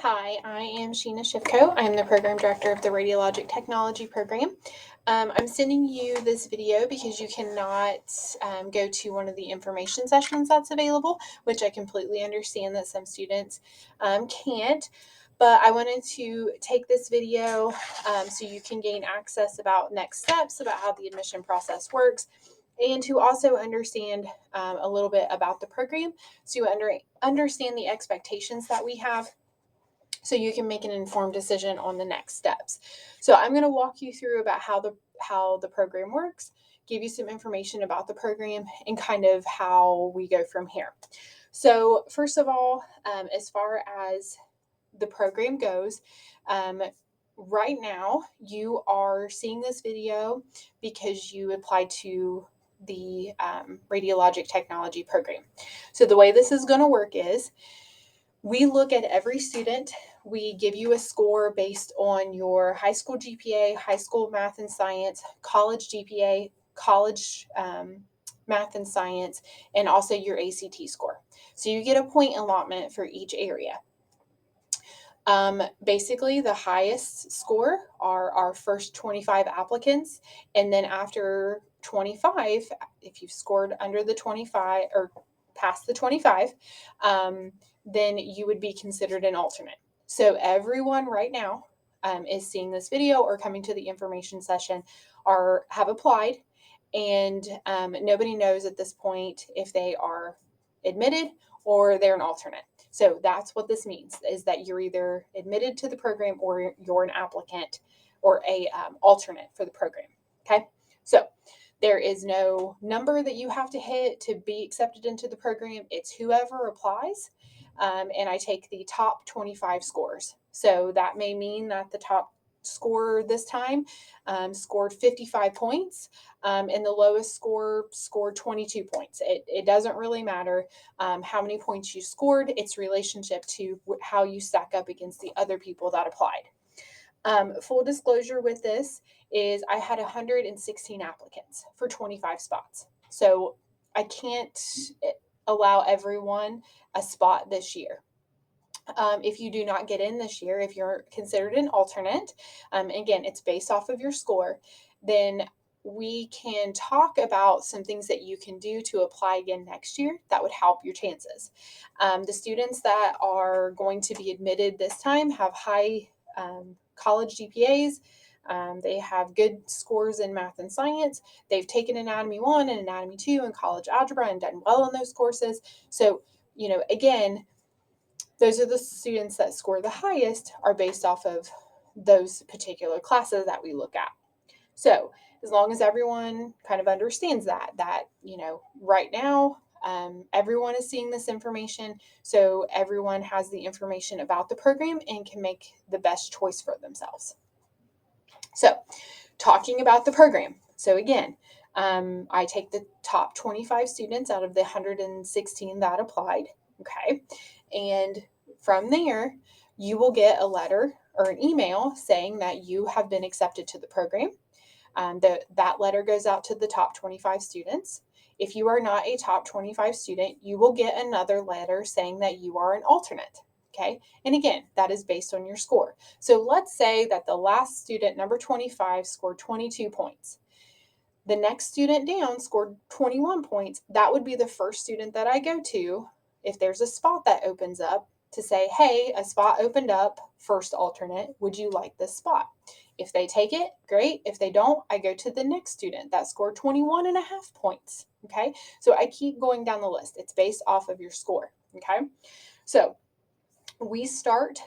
Hi, I am Sheena Shifko. I'm the program director of the Radiologic Technology program. I'm sending you this video because you cannot go to one of the information sessions that's available, which I completely understand that some students can't. But I wanted to take this video so you can gain access about next steps, about how the admission process works, and to also understand a little bit about the program so you understand the expectations that we have so you can make an informed decision on the next steps. So I'm going to walk you through about how the program works, give you some information about the program, and kind of how we go from here. So first of all, as far as the program goes, right now you are seeing this video because you applied to the Radiologic Technology program. So the way this is going to work is we look at every student. We give you a score based on your high school GPA, high school math and science, college GPA, college math and science, and also your ACT score. So you get a point allotment for each area. Basically, the highest score are our first 25 applicants. And then after 25, if you've scored under the 25 or past the 25, then you would be considered an alternate. So everyone right now is seeing this video or coming to the information session have applied, and nobody knows at this point if they are admitted or they're an alternate. So that's what this means, is that you're either admitted to the program or you're an applicant or a alternate for the program. Okay, so there is no number that you have to hit to be accepted into the program. It's whoever applies, and I take the top 25 scores. So that may mean that the top scorer this time scored 55 points, and the lowest score scored 22 points. It doesn't really matter how many points you scored. It's relationship to how you stack up against the other people that applied. Full disclosure with this is I had 116 applicants for 25 spots. So I can't allow everyone a spot this year. If you do not get in this year, if you're considered an alternate, again, it's based off of your score, then we can talk about some things that you can do to apply again next year that would help your chances. The students that are going to be admitted this time have high college GPAs. They have good scores in math and science. They've taken Anatomy 1 and Anatomy 2 and college algebra and done well in those courses. So, again, those are the students that score the highest are based off of those particular classes that we look at. So as long as everyone kind of understands that right now, everyone is seeing this information, so everyone has the information about the program and can make the best choice for themselves. So talking about the program. So again, I take the top 25 students out of the 116 that applied. Okay. And from there, you will get a letter or an email saying that you have been accepted to the program. That letter goes out to the top 25 students. If you are not a top 25 student, you will get another letter saying that you are an alternate. Okay. And again, that is based on your score. So let's say that the last student, number 25, scored 22 points. The next student down scored 21 points. That would be the first student that I go to if there's a spot that opens up to say, hey, a spot opened up, first alternate, would you like this spot? If they take it, great. If they don't, I go to the next student that scored 21 and a half points. Okay. So I keep going down the list. It's based off of your score. Okay. So we start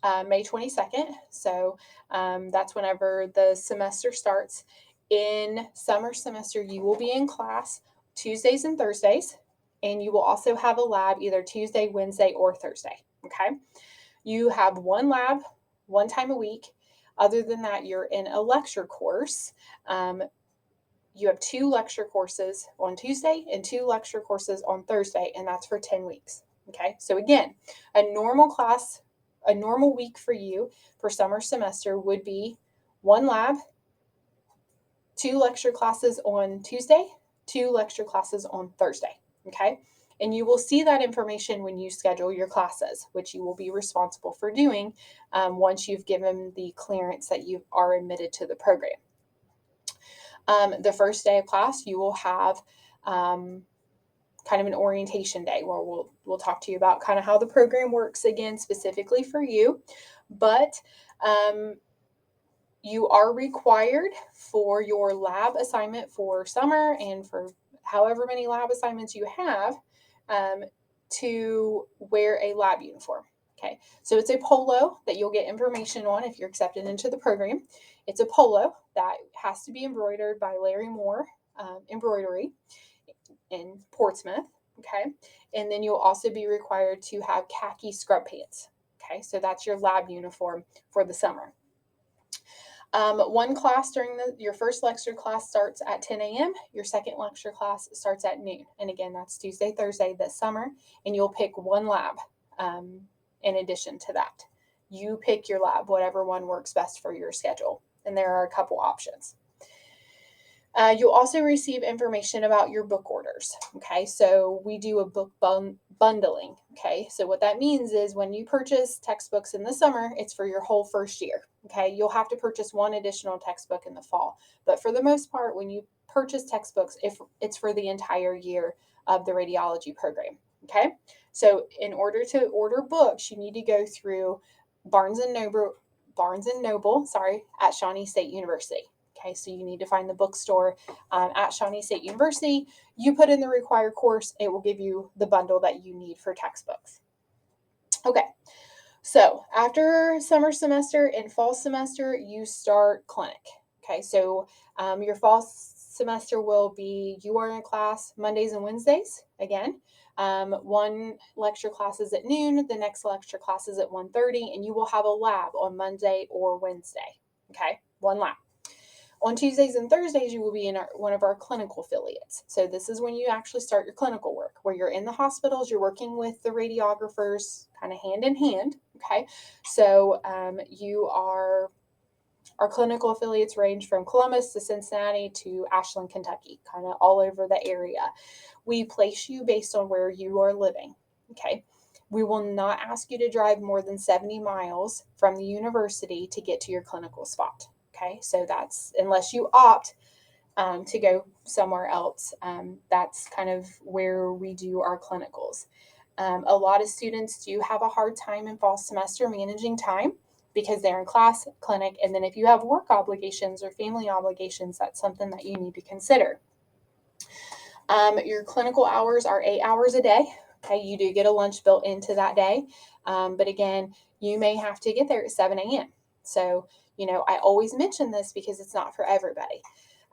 May 22nd. So that's whenever the semester starts. In summer semester, you will be in class Tuesdays and Thursdays, and you will also have a lab either Tuesday, Wednesday, or Thursday. Okay. You have one lab one time a week. Other than that, you're in a lecture course. You have 2 lecture courses on Tuesday and 2 lecture courses on Thursday, and that's for 10 weeks. Okay. So again, a normal week for you for summer semester would be 1 lab, 2 lecture classes on Tuesday, 2 lecture classes on Thursday. Okay. And you will see that information when you schedule your classes, which you will be responsible for doing once you've given the clearance that you are admitted to the program. The first day of class, you will have kind of an orientation day where we'll talk to you about kind of how the program works again, specifically for you. But you are required for your lab assignment for summer and for however many lab assignments you have to wear a lab uniform. Okay, so it's a polo that you'll get information on if you're accepted into the program. It's a polo that has to be embroidered by Larry Moore Embroidery in Portsmouth. Okay, and then you'll also be required to have khaki scrub pants. Okay, so that's your lab uniform for the summer. One class during your first lecture class starts at 10 a.m. Your second lecture class starts at noon. And again, that's Tuesday, Thursday this summer. And you'll pick one lab in addition to that. You pick your lab, whatever one works best for your schedule. And there are a couple options. You'll also receive information about your book orders. Okay, so we do a book bundling. Okay, so what that means is when you purchase textbooks in the summer, it's for your whole first year. Okay, you'll have to purchase one additional textbook in the fall. But for the most part, when you purchase textbooks, if it's for the entire year of the radiology program. Okay, so in order to order books, you need to go through Barnes and Noble, at Shawnee State University. Okay, so you need to find the bookstore at Shawnee State University. You put in the required course, it will give you the bundle that you need for textbooks. Okay, so after summer semester and fall semester, you start clinic. Okay, so your fall semester will be, you are in class Mondays and Wednesdays again. One lecture class is at noon, the next lecture class is at 1:30, and you will have a lab on Monday or Wednesday. Okay, one lab. On Tuesdays and Thursdays, you will be in one of our clinical affiliates. So this is when you actually start your clinical work, where you're in the hospitals, you're working with the radiographers kind of hand in hand. Okay, so our clinical affiliates range from Columbus to Cincinnati to Ashland, Kentucky, kind of all over the area. We place you based on where you are living. Okay, we will not ask you to drive more than 70 miles from the university to get to your clinical spot. Okay, so that's unless you opt to go somewhere else. That's kind of where we do our clinicals. A lot of students do have a hard time in fall semester managing time because they're in class, clinic, and then if you have work obligations or family obligations, that's something that you need to consider. Your clinical hours are 8 hours a day. Okay, you do get a lunch built into that day, but again, you may have to get there at 7 a.m. So, I always mention this because it's not for everybody.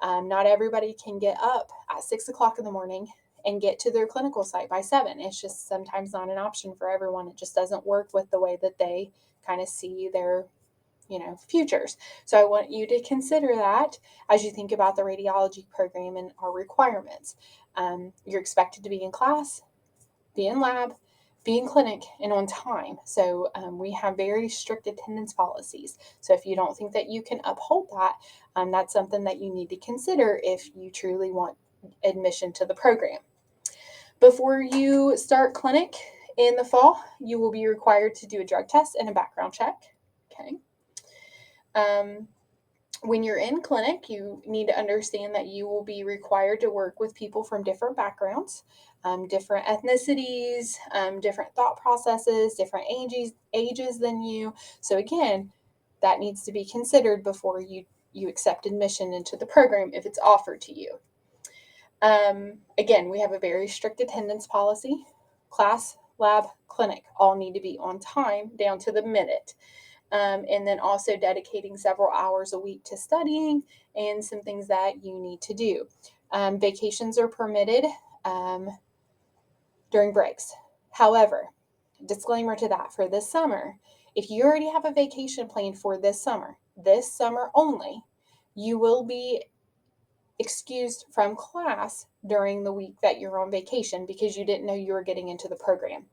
Not everybody can get up at 6 o'clock in the morning and get to their clinical site by 7. It's just sometimes not an option for everyone. It just doesn't work with the way that they kind of see their futures. So I want you to consider that as you think about the radiology program and our requirements. You're expected to be in class, be in lab, be in clinic, and on time. So we have very strict attendance policies. So if you don't think that you can uphold that, that's something that you need to consider if you truly want admission to the program. Before you start clinic in the fall, you will be required to do a drug test and a background check. Okay. When you're in clinic, you need to understand that you will be required to work with people from different backgrounds, different ethnicities, different thought processes, different ages than you. So again, that needs to be considered before you accept admission into the program if it's offered to you. Again, we have a very strict attendance policy. Class, lab, clinic all need to be on time down to the minute. And then also dedicating several hours a week to studying and some things that you need to do. Vacations are permitted during breaks. However, disclaimer to that, for this summer, if you already have a vacation planned for this summer only, you will be excused from class during the week that you're on vacation because you didn't know you were getting into the program.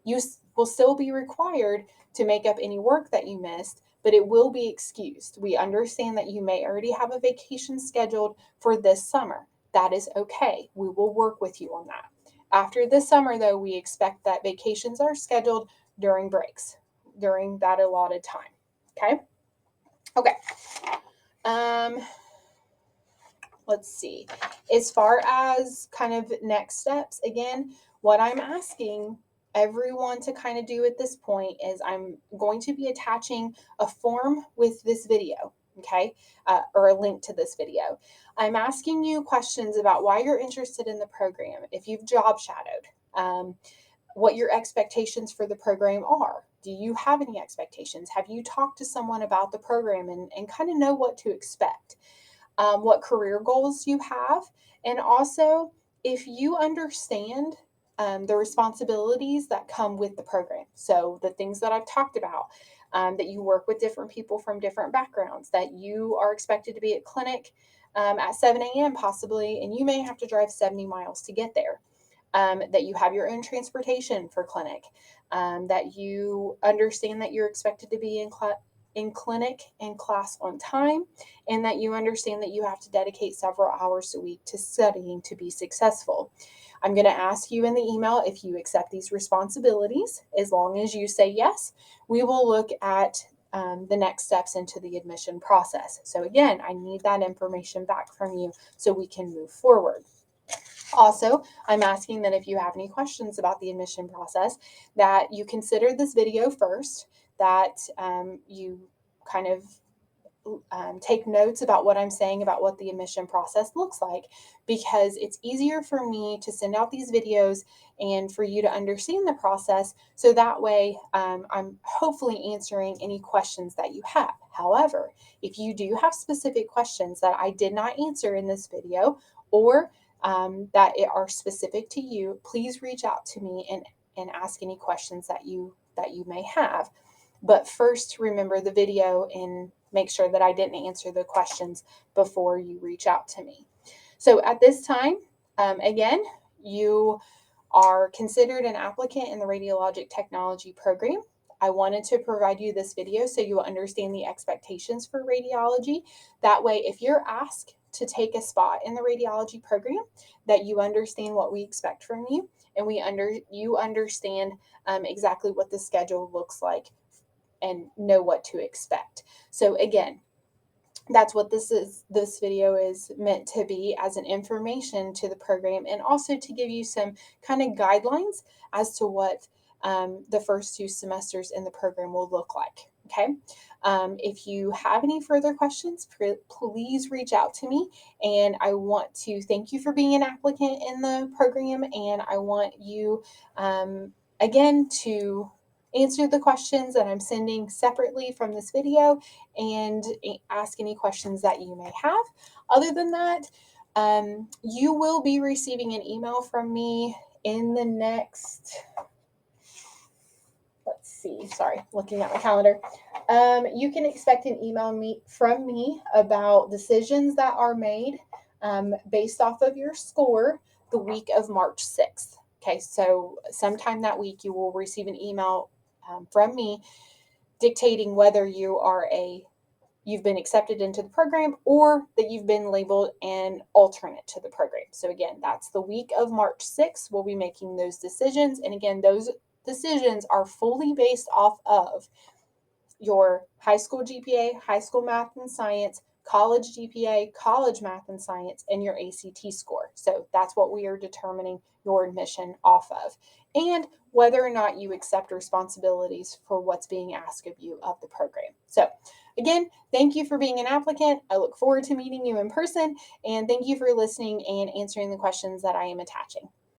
You will still be required to make up any work that you missed, but it will be excused. We understand that you may already have a vacation scheduled for this summer. That is okay. We will work with you on that. After the summer, though, we expect that vacations are scheduled during breaks, during that allotted time. Okay? Okay. Let's see. As far as kind of next steps, again, what I'm asking everyone to kind of do at this point is I'm going to be attaching a form with this video, okay, or a link to this video. I'm asking you questions about why you're interested in the program, if you've job shadowed, what your expectations for the program are. Do you have any expectations? Have you talked to someone about the program and kind of know what to expect? What career goals you have, and also if you understand the responsibilities that come with the program. So, the things that I've talked about, that you work with different people from different backgrounds, that you are expected to be at clinic at 7 a.m. possibly, and you may have to drive 70 miles to get there. That you have your own transportation for clinic, that you understand that you're expected to be in clinic and class on time, and that you understand that you have to dedicate several hours a week to studying to be successful. I'm going to ask you in the email if you accept these responsibilities. As long as you say yes, we will look at the next steps into the admission process. So again, I need that information back from you so we can move forward. Also, I'm asking that if you have any questions about the admission process, that you consider this video first, that you kind of take notes about what I'm saying about what the admission process looks like, because it's easier for me to send out these videos and for you to understand the process. So that way, I'm hopefully answering any questions that you have. However, if you do have specific questions that I did not answer in this video, or that are specific to you, please reach out to me and ask any questions that you may have. But first, remember the video and make sure that I didn't answer the questions before you reach out to me. So at this time, again, you are considered an applicant in the Radiologic Technology program. I wanted to provide you this video so you will understand the expectations for radiology. That way, if you're asked to take a spot in the radiology program, that you understand what we expect from you, and you understand exactly what the schedule looks like and know what to expect. So again, that's what this video is meant to be, as an information to the program, and also to give you some kind of guidelines as to what the first 2 semesters in the program will look like. Okay. If you have any further questions, please reach out to me. And I want to thank you for being an applicant in the program. And I want you, again, to answer the questions that I'm sending separately from this video, and ask any questions that you may have. Other than that, you will be receiving an email from me in the next, let's see, sorry, looking at my calendar. You can expect an email from me about decisions that are made based off of your score the week of March 6th. Okay, so sometime that week you will receive an email from me dictating whether you've been accepted into the program, or that you've been labeled an alternate to the program. So again, that's the week of March 6th. We'll be making those decisions. And again, those decisions are fully based off of your high school GPA, high school math and science, college GPA, college math and science, and your ACT score. So that's what we are determining your admission off of, and whether or not you accept responsibilities for what's being asked of you of the program. So again, thank you for being an applicant. I look forward to meeting you in person, and thank you for listening and answering the questions that I am attaching.